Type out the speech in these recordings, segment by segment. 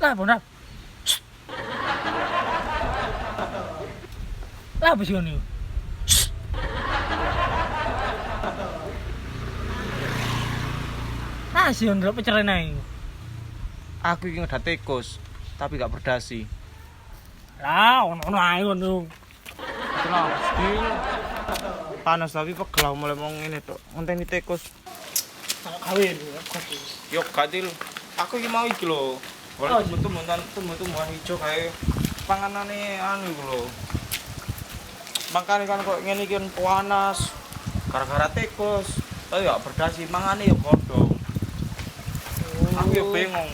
Lah bener. Lah apa sih ini? Nah sih ndrop pecerene. Aku iki ngedat tikus, tapi gak berdasi. Lah ono ae ngono. Itulah, skill. Panas tapi pegel aku mulai mau ngene tok. Ngenteni tikus. Kawin. Yo gadil. Aku iki mau iki lho. Ora tumbuh-tumbuhan ijo kae panganane anu iku lho. Makane kan kok ngene iki panas. Gara-gara tikus. Tapi gak berdasi, mangane yo kodhong. Aku yo bingung.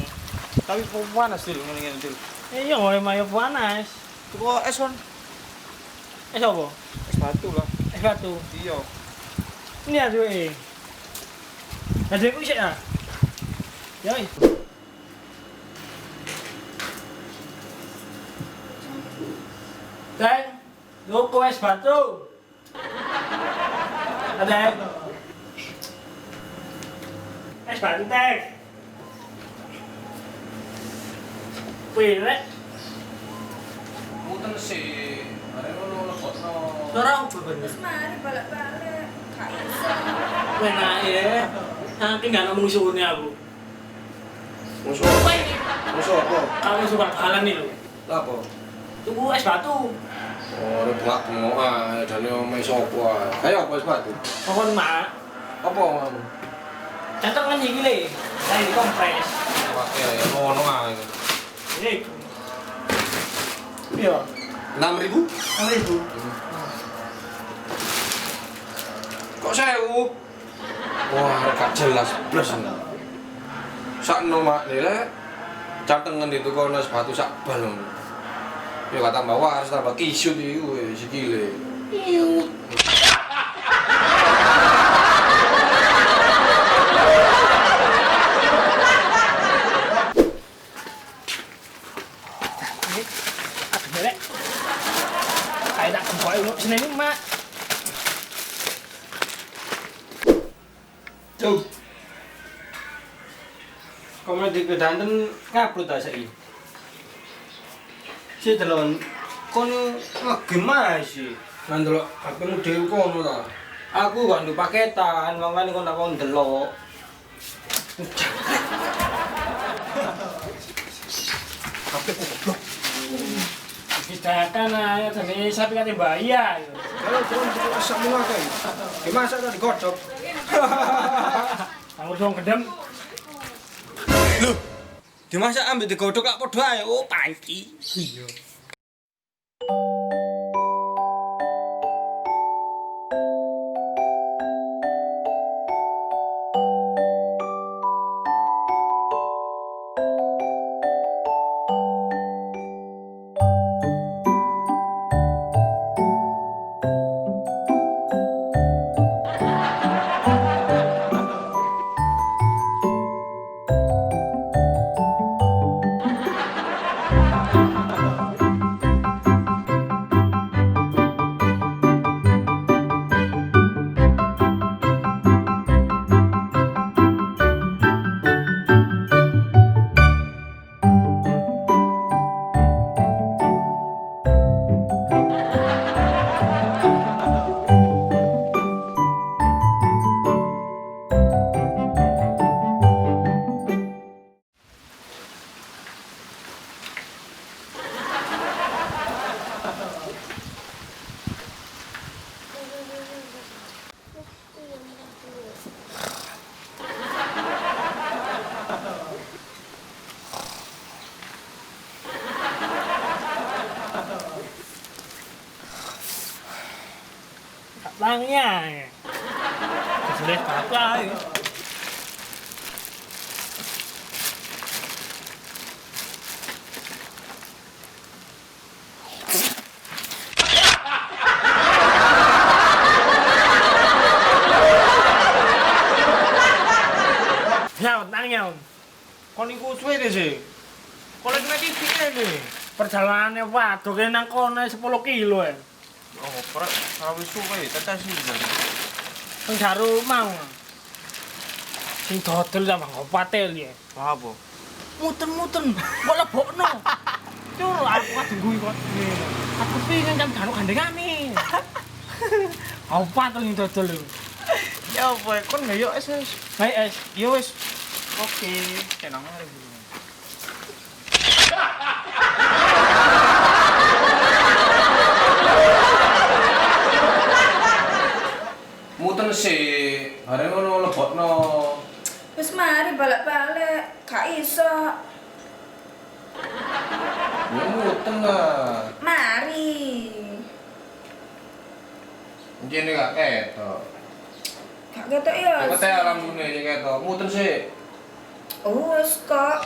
Tapi panas sih ngene-ngene dil. Iya, mulai mayo panas. Tuku es kon. Es apa? Es batu lah. Es batu. Iya. Ini aduh eh. Ada aku sih ah. Ya. Dan, loko es batu. Ada. Es batu teh. Pilek. Muten sih. Are ngono lebokno. Dorong bener. Terus mari balik-balik. Gak iso. Enak ya. Nanti nggak ngomong suhunya aku. Musuh. Musuh apa? Kamu suka kalah nih lo. Apa? Tunggu es batu. Oh, ini bengak-bengok ae dan yo mes apa ae. Kayak apa es batu? Pokoknya mak. Apa mau? Cantok kan jadi le. Saya di kompres. Pakai ngono ae. Ini. Iya. 6.000? 6.000. Kok 1.000? Wah, gak jelas plus ini. Sakno mak nilai cantengan itu kok es batu sak bal. Ya kata tambah waras tambah kisut iku sikile. Iu. Kayak tak kembali lu sini nih mak. Cuk. Komedi kedanten ngupload ta saiki. Si delon kono ngegame sih. Ndelok HP-mu dhewe kono ta. Aku gak nduk paketan, makane kon tak kon ndelok. HP ku goblok. Didakan aja jadi sapi kate bahaya. Kalau turun cukup asam ngakeh. Dimasak ta digodhog. Kamu dong gedem. Lho. Dimasak ambek digodhog kak padha ae. Oh, pangki. Iya. Langnya. Sudah apa ya? Nyaut, nyaut. Kon iku suwe sih. Kon lagi nek iki ngene. Perjalanannya waduh kene nang kono 10 kilo ya. Oh, ora wis suwe, tetes iki. Sing jaru mau. Sing dodol sama ngopatel ya. Apa? muten-muten, kok lebokno. Cur, aku kadung guyu kok. Aku pengen jam karo gandengane. Apa to ning dodol lho. Ya apa kon ya yo wis. Baik, es. Yo wis. Oke, tenang ae. Muten sih, hari ngono lebokno. Wis mari balik-balik, gak iso. Ya muten lah. Mari. Jene gak ketok. Gak ketok ya. Apa teh alam dunia iki ketok. Muten sih. Wis kok.